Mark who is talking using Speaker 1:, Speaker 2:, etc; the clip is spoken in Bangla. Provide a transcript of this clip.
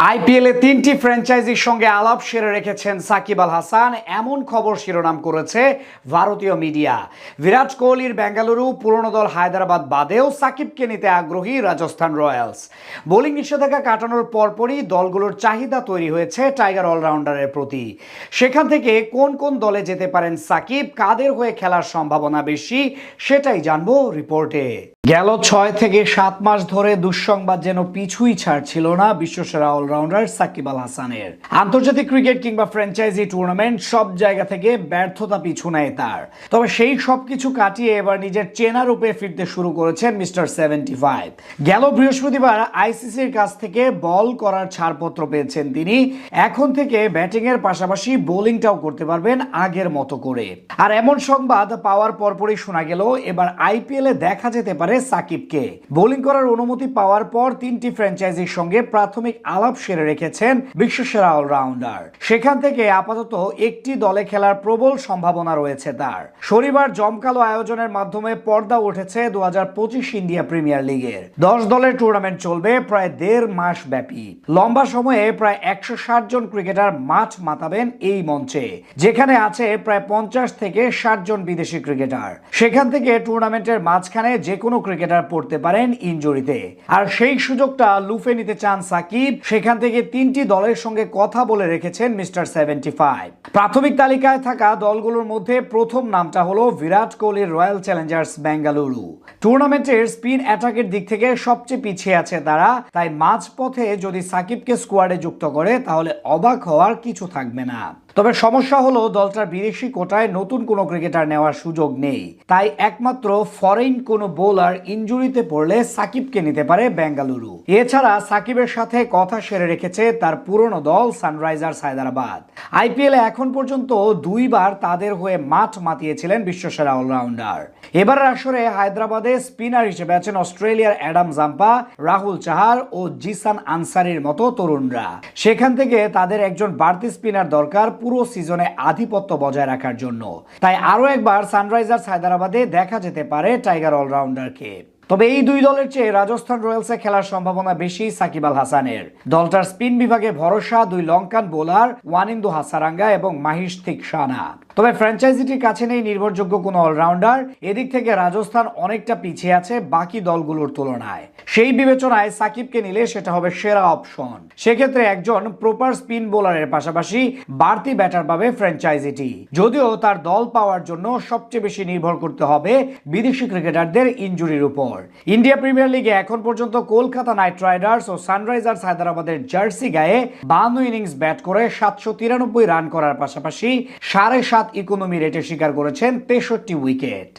Speaker 1: আইপিএলে তিনটি ফ্র্যাঞ্চাইজির সঙ্গে আলাপ সেরে রেখেছেন সাকিব আল হাসান, এমন খবর শিরোনাম করেছে ভারতীয় মিডিয়া। বিরাট কোহলির বেঙ্গালুরু, পুরনো দল হায়দ্রাবাদ বাদেও সাকিবকে নিতে আগ্রহী রাজস্থান রয়্যালস। বোলিং নিষেধাজ্ঞা কাটানোর পরপরই দলগুলোর চাহিদা তৈরি হয়েছে টাইগার অলরাউন্ডারের প্রতি। সেখান থেকে কোন কোন দলে যেতে পারেন সাকিব, কাদের হয়ে খেলার সম্ভাবনা বেশি, সেটাই জানবো রিপোর্টে। গেল 6 থেকে 7 মাস ধরে দুঃসংবাদ যেন পিছুই ছাড়ছিল না বিশ্বসেরা অলরাউন্ডার সাকিব আল হাসানের। আন্তর্জাতিক ক্রিকেট কিংবা ফ্র্যাঞ্চাইজি টুর্নামেন্ট সব জায়গা থেকে ব্যর্থতা পিছু নেয় তার। তবে সেই সবকিছু কাটিয়ে এবার নিজের চেনা রূপে ফিরতে শুরু করেছেন মিস্টার 75। গেল বৃহস্পতিবার আইসিসির কাছ থেকে বল করার ছাড়পত্র পেয়েছেন তিনি। এখন থেকে ব্যাটিং এর পাশাপাশি বোলিংটাও করতে পারবেন আগের মতো করে। আর এমন সংবাদ পাওয়ার পরপরই শোনা গেল এবার আইপিএলে দেখা যেতে পারে সাকিবকে। বোলিং করার অনুমতি পাওয়ার পর তিনটি ফ্র্যাঞ্চাইজির সঙ্গে প্রাথমিক আলাপ সেরে রেখেছেন বিশ্বসেরা অলরাউন্ডার। সেখান থেকে আপাতত একটি দলে খেলার প্রবল সম্ভাবনা রয়েছে তার। শনিবার জমকালো আয়োজনের মাধ্যমে পর্দা উঠেছে 2025 ইন্ডিয়া প্রিমিয়ার লিগের 10 দলের টুর্নামেন্ট চলবে প্রায় 1.5 মাস ব্যাপী। লম্বা সময়ে প্রায় 160 জন ক্রিকেটার মাঠ মাতাবেন এই মঞ্চে, যেখানে আছে প্রায় 50 থেকে 60 জন বিদেশি ক্রিকেটার। সেখান থেকে টুর্নামেন্টের মাঝখানে যে কোনো ক্রিকেটার পড়তে পারেন ইনজুরিতে, আর সেই সুযোগটা লুফে নিতে চান সাকিব। সেখান থেকে তিনটি দলের সঙ্গে কথা বলে রেখেছেন মিস্টার 75। প্রাথমিক তালিকায় থাকা দলগুলোর মধ্যে প্রথম নামটা হলো বিরাট কোহলির রয়্যাল চ্যালেঞ্জার্স বেঙ্গালুরু। টুর্নামেন্টের স্পিন অ্যাটাকের দিক থেকে সবচেয়ে পিছিয়ে আছে তারা, তাই মাঝপথে যদি সাকিবকে স্কোয়াডে যুক্ত করে তাহলে অবাক হওয়ার কিছু থাকবে না। তবে সমস্যা হলো দলটার বিদেশি কোটায় নতুন কোনো ক্রিকেটার নেওয়ার সুযোগ নেই, তাই একমাত্র ফরেন কোনো বোলার ইনজুরিতে পড়লে সাকিবকে নিতে পারে বেঙ্গালুরু। এছাড়া সাকিবের সাথে কথা সেরে রেখেছে তার পুরনো দল সানরাইজার্স হায়দ্রাবাদ। আইপিএলে এখন পর্যন্ত 2 বার তাদের হয়ে মাঠ মাতিয়েছিলেন বিশ্বসেরা অলরাউন্ডার। এবারের আসরে হায়দ্রাবাদে স্পিনার হিসেবে আছেন অস্ট্রেলিয়ার অ্যাডাম জাম্পা, রাহুল চাহার ও জিসান আনসারির মতো তরুণরা। সেখান থেকে তাদের একজন বাড়তি স্পিনার দরকার পুরো সিজনে আধিপত্য বজায় রাখার জন্য। তাই আরো একবার সানরাইজার্স হায়দ্রাবাদে দেখা যেতে পারে টাইগার অলরাউন্ডারকে। তবে এই দুই দলের চেয়ে রাজস্থান রয়্যালসে খেলার সম্ভাবনা বেশি সাকিব আল হাসানের। দলটার স্পিন বিভাগে ভরসা 2 লঙ্কান বোলার ওয়ানিন্দু হাসারাঙ্গা এবং মাহিশ থিকসানা। তবে ফ্র্যাঞ্চাইজিটির কাছে নেই নির্ভরযোগ্য কোনো অলরাউন্ডার। এদিক থেকে রাজস্থান অনেকটা পিছিয়ে আছে বাকি দলগুলোর তুলনায়। সেই বিবেচনায় সাকিবকে নিলে সেটা হবে সেরা অপশন। সেক্ষেত্রে একজন প্রপার স্পিন বোলারের পাশাপাশি বাড়তি ব্যাটার পাবে ফ্র্যাঞ্চাইজিটি, যদিও তার দল পাওয়ার জন্য সবচেয়ে বেশি নির্ভর করতে হবে বিদেশি ক্রিকেটারদের ইনজুরির উপর। ইন্ডিয়া প্রিমিয়ার লিগে এখন পর্যন্ত কলকাতা নাইট রাইডার্স ও সানরাইজার্স হায়দ্রাবাদের জার্সি গায়ে 52 ইনিংস ব্যাট করে 793 রান করার পাশাপাশি 7.5 ইকোনমি রেটে শিকার করেছেন 63 উইকেট।